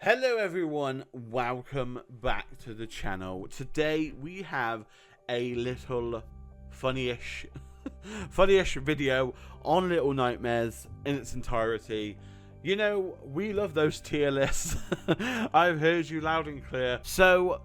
Hello everyone, welcome back to the channel. Today we have a little funny-ish video on Little Nightmares in its entirety. You know, we love those tier lists. I've heard you loud and clear. So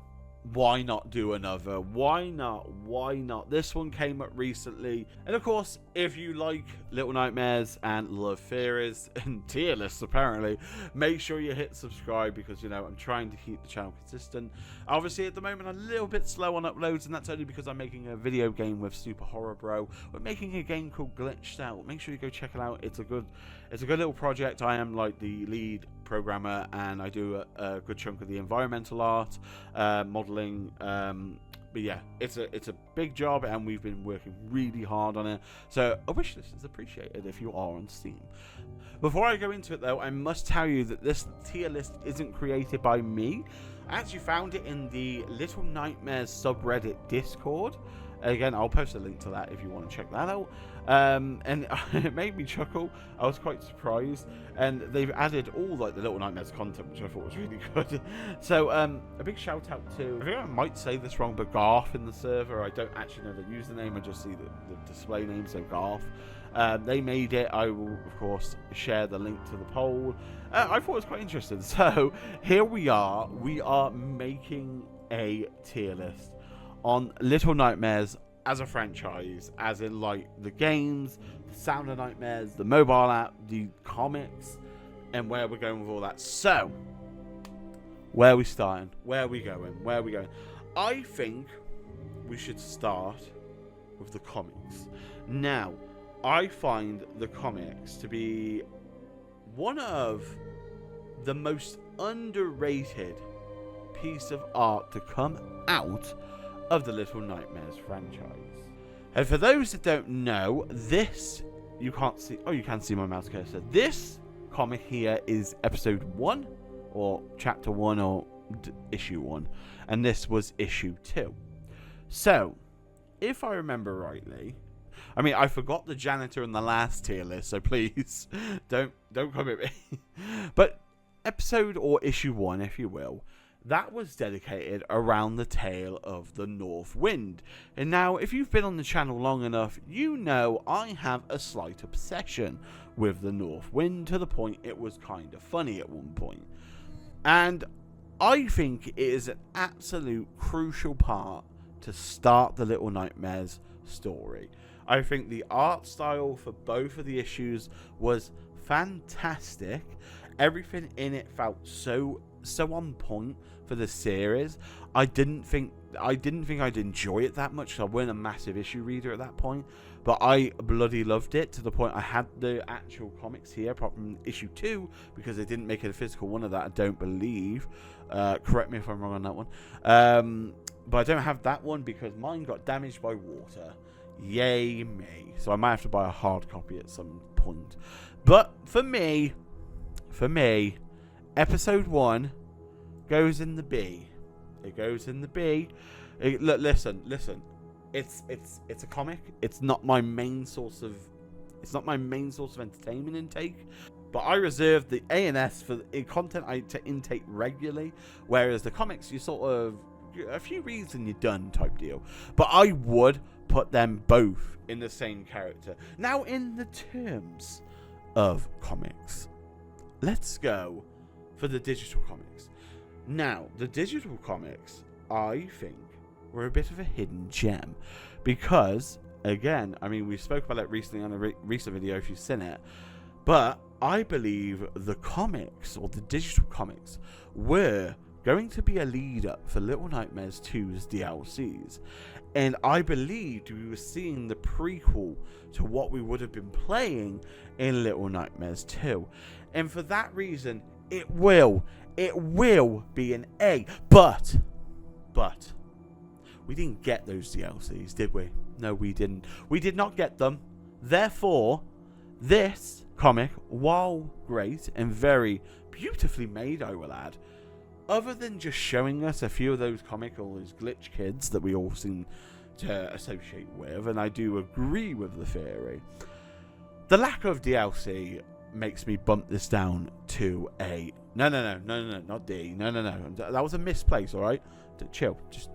why not do another? Why not? This one came up recently. And of course, if you like Little Nightmares and love theories and tier lists apparently, make sure you hit subscribe because, you know, I'm trying to keep the channel consistent. Obviously, at the moment, I'm a little bit slow on uploads, and that's only because I'm making a video game with Super Horror Bro. We're making a game called Glitched Out. Make sure you go check it out. It's a good little project. I am like the lead programmer, and I do a good chunk of the environmental art, modeling. But yeah, it's a big job, and we've been working really hard on it. So a wish list is appreciated if you are on Steam. Before I go into it, though, I must tell you that this tier list isn't created by me. I actually found it in the Little Nightmares subreddit Discord. Again, I'll post a link to that if you want to check that out. And it made me chuckle. I was quite surprised. And they've added all like the Little Nightmares content, which I thought was really good. So a big shout out to, I think I might say this wrong, but Garth in the server. I don't actually know the username. I just see the display name, so Garth. They made it. I will, of course, share the link to the poll. I thought it was quite interesting. So here we are. We are making a tier list on Little Nightmares as a franchise, as in like the games, the Sound of Nightmares, the mobile app, the comics, and where we're going with all that. So, where are we starting? Where are we going? Where are we going? I think we should start with the comics. Now, I find the comics to be one of the most underrated piece of art to come out of the Little Nightmares franchise. And for those that don't know, this, you can't see, oh, you can see my mouse cursor. This comic here is episode 1, or chapter 1, or issue 1, and this was issue 2. So, if I remember rightly, I mean, I forgot the janitor in the last tier list, so please don't come at me. But episode or issue 1, if you will, that was dedicated around the tale of the North Wind. And now, if you've been on the channel long enough, you know I have a slight obsession with the North Wind, to the point it was kind of funny at one point. And I think it is an absolute crucial part to start the Little Nightmares story. I think the art style for both of the issues was fantastic. Everything in it felt so on point for the series. I didn't think I'd enjoy it that much, so I weren't a massive issue reader at that point, but I bloody loved it, to the point I had the actual comics here, apart from issue 2, because they didn't make it a physical one of that, I don't believe. Correct me if I'm wrong on that one. But I don't have that one because mine got damaged by water. Yay me. So I might have to buy a hard copy at some point. But for me, episode 1 goes in the B. It goes in the B. Look, listen. It's a comic. It's not my main source of entertainment intake. But I reserve the A&S for the content I intake regularly, whereas the comics, you sort of a few reads and you're done type deal. But I would put them both in the same character. Now, in the terms of comics, let's go for the digital comics. Now, the digital comics, I think, were a bit of a hidden gem. Because, again, I mean, we spoke about it recently on a recent video if you've seen it. But I believe the comics, or the digital comics, were going to be a lead up for Little Nightmares 2's DLCs. And I believed we were seeing the prequel to what we would have been playing in Little Nightmares 2. And for that reason, it will be an A. But we didn't get those DLCs, did we? No, we didn't. We did not get them. Therefore, this comic, while great and very beautifully made, I will add, other than just showing us a few of those comical as glitch kids that we all seem to associate with, and I do agree with the theory, the lack of DLC makes me bump this down to a No, not D. No. That was a misplace, all right? Chill. Just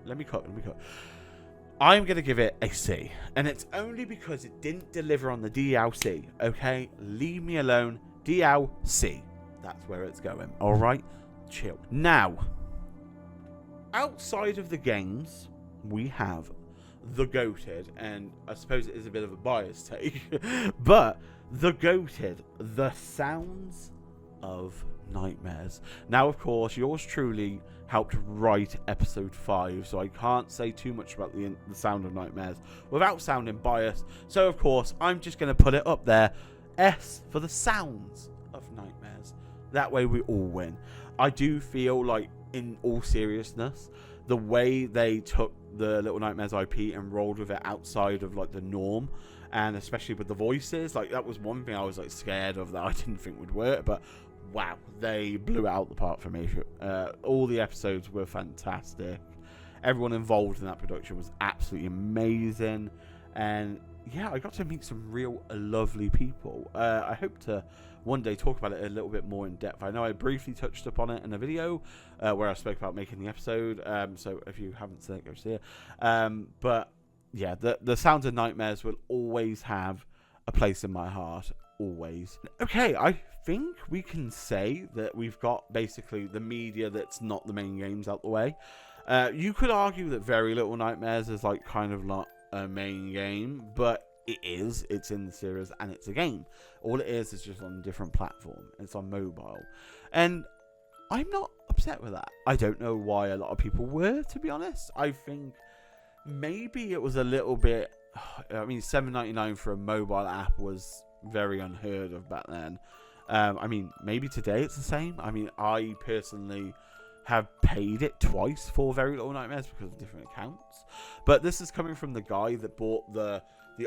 let me cook. I'm going to give it a C. And it's only because it didn't deliver on the DLC, okay? Leave me alone. DLC. That's where it's going, all right? Chill. Now, outside of the games, we have the GOATed, and I suppose it is a bit of a biased take, but the GOATed, the sounds of nightmares. Now, of course, yours truly helped write episode 5, so I can't say too much about the sound of nightmares without sounding biased. So, of course, I'm just going to put it up there. S for the sounds of nightmares. That way we all win. I do feel like, in all seriousness, the way they took the Little Nightmares IP and rolled with it outside of like the norm, and especially with the voices, like that was one thing I was like scared of that I didn't think would work, but wow, they blew it out the park for me. All the episodes were fantastic. Everyone involved in that production was absolutely amazing, and yeah, I got to meet some real lovely people. I hope to one day talk about it a little bit more in depth. I know I briefly touched upon it in a video where I spoke about making the episode, so if you haven't seen it, go see it. But yeah, the Sounds of Nightmares will always have a place in my heart, always. Okay, I think we can say that we've got basically the media that's not the main games out the way. You could argue that Very Little Nightmares is like kind of not a main game, but it is. It's in the series and it's a game. All it is just on a different platform. It's on mobile, and I'm not upset with that. I don't know why a lot of people were, to be honest. I think maybe it was a little bit, I mean, $7.99 for a mobile app was very unheard of back then. I mean, maybe today it's the same. I mean, I personally have paid it twice for Very Little Nightmares because of different accounts. But this is coming from the guy that bought the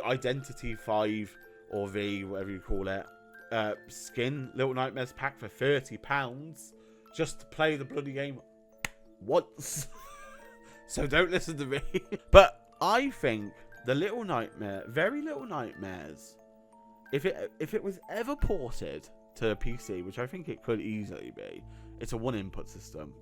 Identity 5 or V, whatever you call it, skin Little Nightmares pack for £30 just to play the bloody game once. So don't listen to me. But I think the Very Little Nightmares, if it was ever ported to a PC, which I think it could easily be, it's a one input system.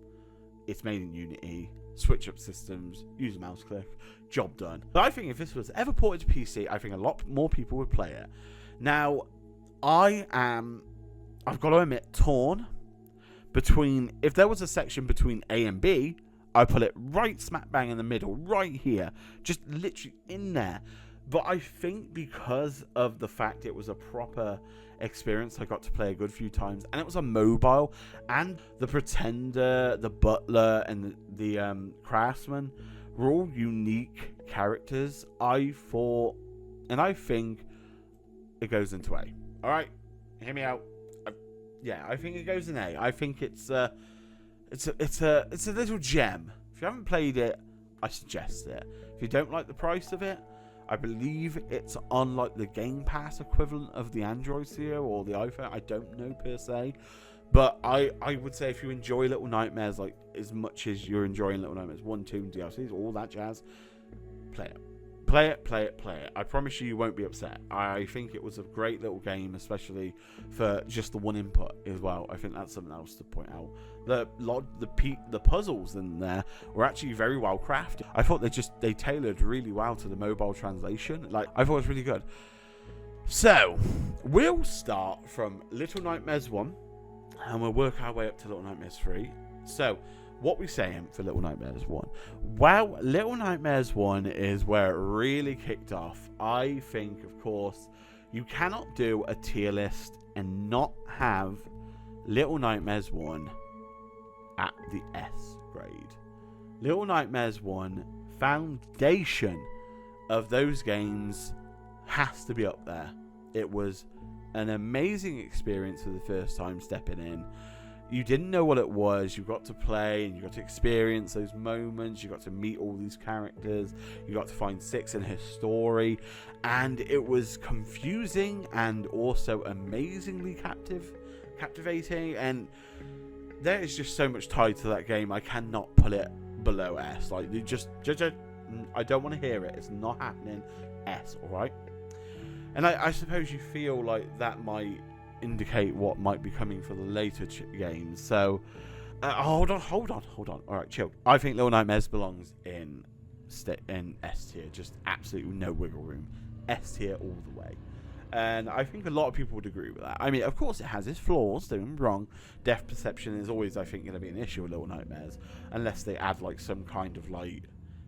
It's made in Unity, switch up systems, use a mouse click, job done. But I think if this was ever ported to PC, I think a lot more people would play it. Now, I've got to admit, torn between, if there was a section between A and B, I'd put it right smack bang in the middle, right here, just literally in there. But I think because of the fact it was a proper experience, I got to play a good few times, and it was on mobile, and the Pretender, the Butler, and the Craftsman were all unique characters. I thought, and I think it goes into A. All right, hear me out. Yeah, I think it goes in A. I think it's a little gem. If you haven't played it, I suggest it. If you don't like the price of it, I believe it's on like the Game Pass equivalent of the Android Studio or the iPhone. I don't know per se, but I would say if you enjoy Little Nightmares like as much as you're enjoying Little Nightmares 1, 2, and DLCs, all that jazz, play it. Play it. I promise you won't be upset. I think it was a great little game, especially for just the one input as well. I think that's something else to point out. The puzzles in there were actually very well crafted. I thought they tailored really well to the mobile translation. Like, I thought it was really good. So we'll start from Little Nightmares 1 and we'll work our way up to Little Nightmares 3. So what we saying for Little Nightmares 1? Well, Little Nightmares 1 is where it really kicked off. I think, of course, you cannot do a tier list and not have Little Nightmares 1 at the S grade. Little Nightmares 1, foundation of those games, has to be up there. It was an amazing experience for the first time stepping in. You didn't know what it was. You got to play and you got to experience those moments. You got to meet all these characters. You got to find Six in his story. And it was confusing and also amazingly captivating. And there is just so much tied to that game. I cannot put it below S. Like, you just I don't want to hear it. It's not happening. S, alright? And I suppose you feel like that might indicate what might be coming for the later games. So, hold on. All right, chill. I think Little Nightmares belongs in S tier. Just absolutely no wiggle room. S tier all the way. And I think a lot of people would agree with that. I mean, of course, it has its flaws. Don't get me wrong. Depth perception is always, I think, going to be an issue with Little Nightmares, unless they add like some kind of like.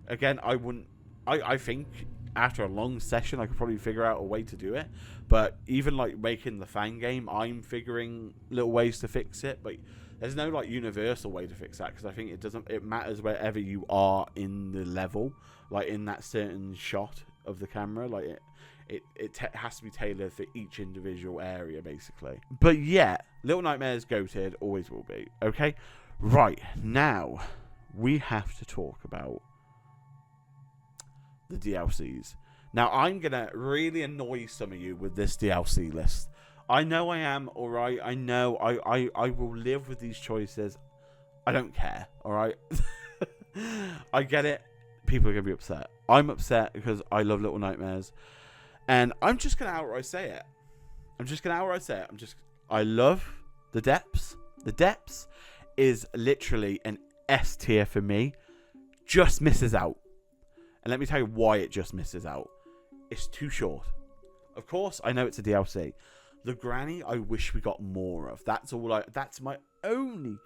Again, I wouldn't. I think after a long session, I could probably figure out a way to do it. But even like making the fan game, I'm figuring little ways to fix it. But there's no like universal way to fix that, because I think it matters wherever you are in the level, like in that certain shot of the camera, like it has to be tailored for each individual area, basically. But yeah, Little Nightmares goated, always will be. Okay, right, now we have to talk about the DLCs. Now I'm gonna really annoy some of you with this DLC list. I know I am, alright. I know I will live with these choices. I don't care, alright? I get it. People are gonna be upset. I'm upset because I love Little Nightmares. And I'm just going to outright say it. I love the Depths. The Depths is literally an S tier for me. Just misses out. And let me tell you why it just misses out. It's too short. Of course, I know it's a DLC. The granny, I wish we got more of. That's my only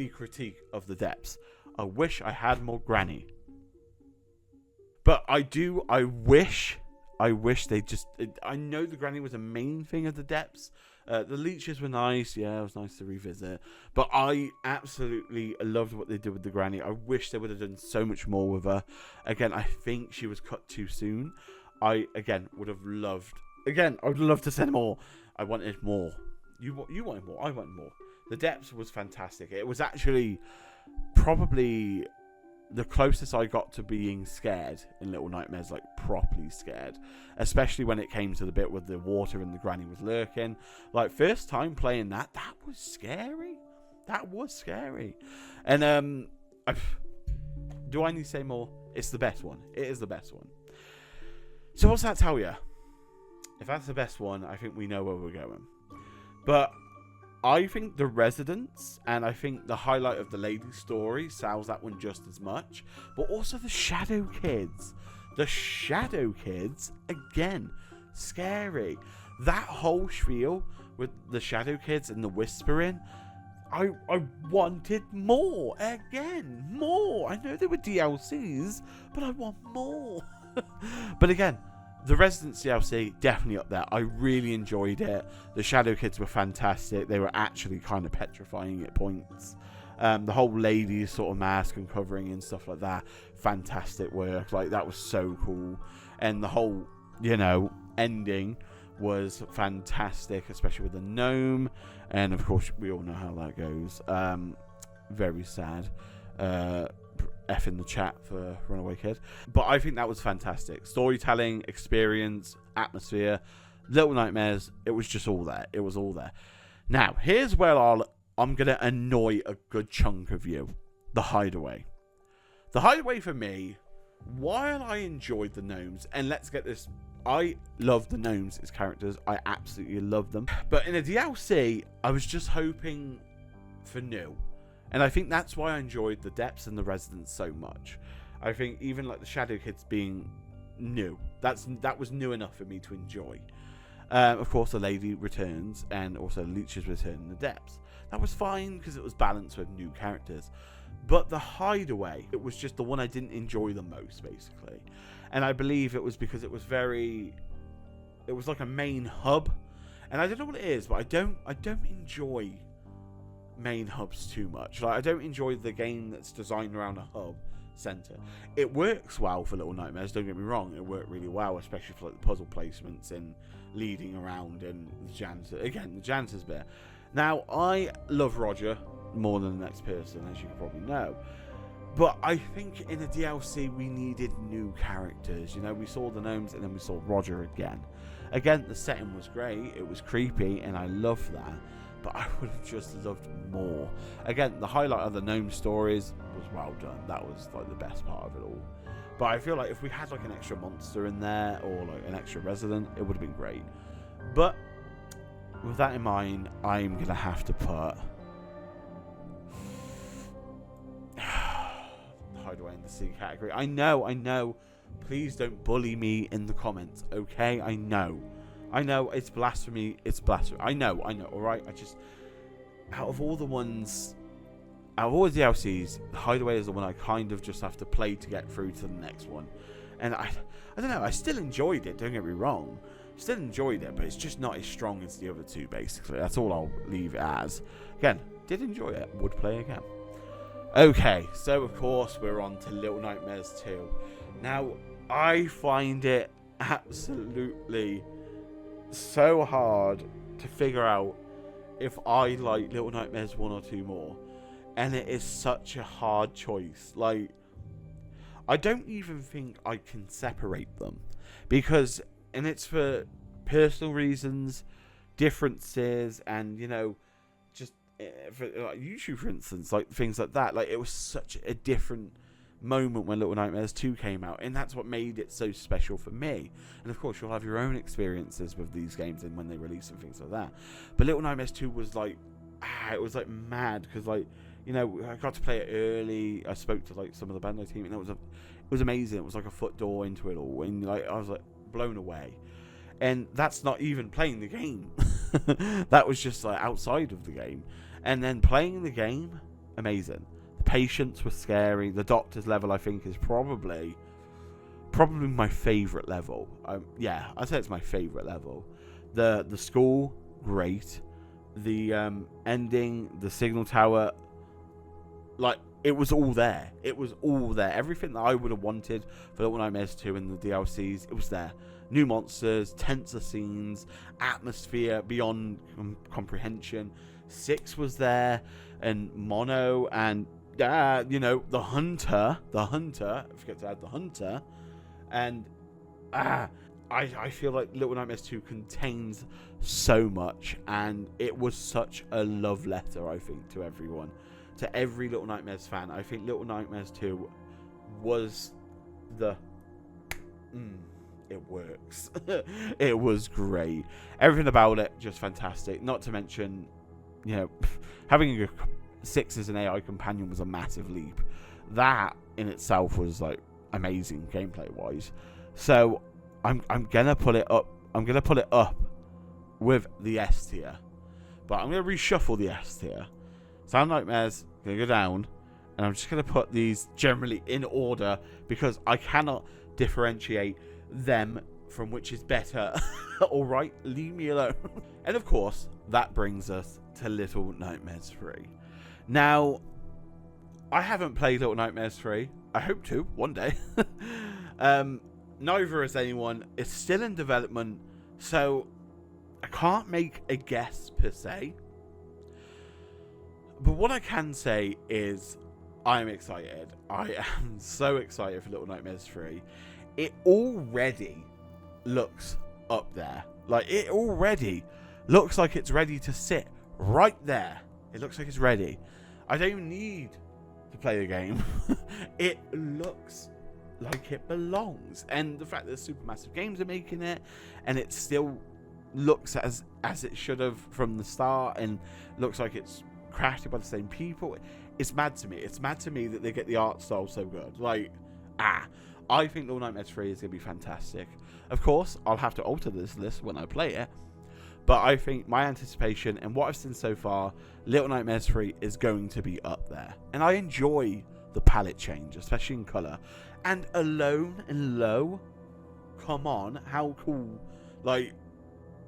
critique of the Depths. I wish I had more granny. But I wish they just. I know the granny was a main thing of the Depths. The leeches were nice. Yeah, it was nice to revisit. But I absolutely loved what they did with the granny. I wish they would have done so much more with her. Again, I think she was cut too soon. I would have loved. Again, I would love to send more. I wanted more. You wanted more. I wanted more. The Depths was fantastic. It was actually probably the closest I got to being scared in Little Nightmares, like properly scared, especially when it came to the bit with the water and the granny was lurking. Like, first time playing that was scary. And do I need to say more? It's the best one. It is the best one. So what's that tell you? If that's the best one, I think we know where we're going. But I think the Residents, and I think the highlight of the lady story sells that one just as much. But also the Shadow Kids. The Shadow Kids, again, scary. That whole spiel with the Shadow Kids and the whispering, I wanted more. Again, more. I know they were DLCs, but I want more. But again, the Residents DLC, definitely up there. I really enjoyed it. The Shadow Kids were fantastic. They were actually kind of petrifying at points. The whole lady sort of mask and covering and stuff like that, fantastic work. Like, that was so cool. And the whole, ending was fantastic, especially with the gnome. And, of course, we all know how that goes. Very sad. F in the chat for Runaway Kid. But I think that was fantastic. Storytelling, experience, atmosphere, Little Nightmares, it was just all there. It was all there. Now, here's where I'm going to annoy a good chunk of you. The Hideaway. The Hideaway for me, while I enjoyed the gnomes, and let's get this, I love the gnomes as characters. I absolutely love them. But in a DLC, I was just hoping for new. And I think that's why I enjoyed the Depths and the Residents so much. I think even like the Shadow Kids being new, that was new enough for me to enjoy. Of course, the lady returns, and also Leeches return in the Depths. That was fine because it was balanced with new characters. But the Hideaway, it was just the one I didn't enjoy the most, basically. And I believe it was because it was like a main hub. And I don't know what it is, but I don't enjoy main hubs too much. Like, I don't enjoy the game that's designed around a hub center. It works well for Little Nightmares, don't get me wrong. It worked really well, especially for like the puzzle placements and leading around and the janitor. Again, the janitor's bit. Now, I love Roger more than the next person, as you can probably know. But I think in a DLC we needed new characters. We saw the gnomes and then we saw Roger again. Again, the setting was great. It was creepy and I loved that. But I would have just loved more. Again, the highlight of the gnome stories was well done. That was like the best part of it all. But I feel like if we had like an extra monster in there or like an extra resident, it would have been great. But with that in mind, I'm going to have to put Hideaway in the C category. I know. Please don't bully me in the comments, okay? I know, it's blasphemy. I know, alright? Out of all the DLCs, Hideaway is the one I kind of just have to play to get through to the next one. And I don't know, I still enjoyed it, don't get me wrong. Still enjoyed it, but it's just not as strong as the other two, basically. That's all I'll leave it as. Again, did enjoy it, would play again. Okay, so of course we're on to Little Nightmares 2. Now, I find it absolutely so hard to figure out if I like Little Nightmares 1 or 2 more. And it is such a hard choice. Like, I don't even think I can separate them. Because, and it's for personal reasons, differences, and, you know, just for like YouTube, for instance, like things like that. Like, it was such a different moment when Little Nightmares 2 came out, and that's what made it so special for me. And of course, you'll have your own experiences with these games and when they release and things like that. But Little Nightmares 2 was like, it was like mad, because like, you know, I got to play it early. I spoke to like some of the Bandai team, and it was amazing. It was like a foot door into it all, and like I was like blown away. And that's not even playing the game. That was just like outside of the game. And then playing the game, amazing. The patients were scary. The doctor's level, I think, is probably my favorite level. Yeah, I'd say it's my favorite level. The school, great. The ending, the signal tower, like, it was all there. It was all there. Everything that I would have wanted for Little Nightmares 2 and the DLCs, it was there. New monsters, tenser scenes, atmosphere beyond comprehension. 6 was there, and Mono, and you know, the hunter. I forget to add the hunter. And I feel like Little Nightmares 2 contains so much, and it was such a love letter, I think, to everyone. To every Little Nightmares fan. I think Little Nightmares 2 was the... it works. It was great. Everything about it, just fantastic. Not to mention, you know, having a 6 as an AI companion was a massive leap. That in itself was like amazing gameplay wise. So I'm gonna put it up. I'm gonna put it up with the S tier, but I'm gonna reshuffle the S tier. Sound Nightmares gonna go down, and I'm just gonna put these generally in order because I cannot differentiate them from which is better. Alright, leave me alone. And of course, that brings us to Little Nightmares 3. Now, I haven't played Little Nightmares 3. I hope to, one day. Neither has anyone. It's still in development, so I can't make a guess per se. But what I can say is I'm excited. I am so excited for Little Nightmares 3. It already looks up there. Like, it already looks like it's ready to sit right there. It looks like it's ready. I don't even need to play the game. It looks like it belongs. And the fact that Supermassive Games are making it, and it still looks as it should have from the start, and looks like it's crafted by the same people, it's mad to me. It's mad to me that they get the art style so good. Like, I think Little Nightmares 3 is going to be fantastic. Of course, I'll have to alter this list when I play it, but I think my anticipation and what I've seen so far, Little Nightmares 3 is going to be up there. And I enjoy the palette change, especially in colour. And Alone and Low, come on, how cool. Like,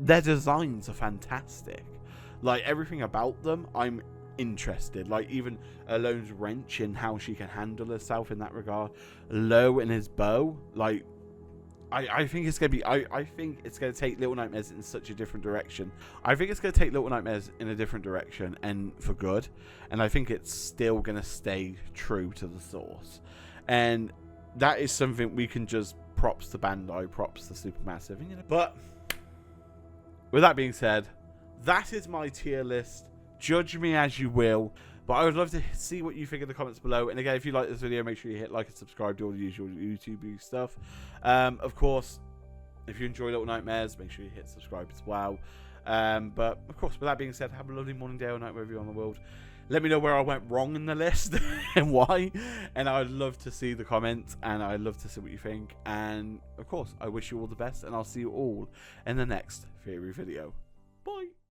their designs are fantastic. Like, everything about them, I'm interested. Like, even Alone's wrench and how she can handle herself in that regard. Low and his bow, like, I think it's going to be... I think it's going to take Little Nightmares in such a different direction. I think it's going to take Little Nightmares in a different direction, and for good. And I think it's still going to stay true to the source. And that is something we can just... Props to Bandai, props to Supermassive. And, you know, but with that being said, that is my tier list. Judge me as you will. But I would love to see what you think in the comments below. And again, if you like this video, make sure you hit like and subscribe to all the usual YouTube stuff. Of course, if you enjoy Little Nightmares, make sure you hit subscribe as well. But of course, with that being said, have a lovely morning, day, or night wherever you are in the world. Let me know where I went wrong in the list and why, and I'd love to see the comments, and I'd love to see what you think. And of course, I wish you all the best, and I'll see you all in the next theory video. Bye.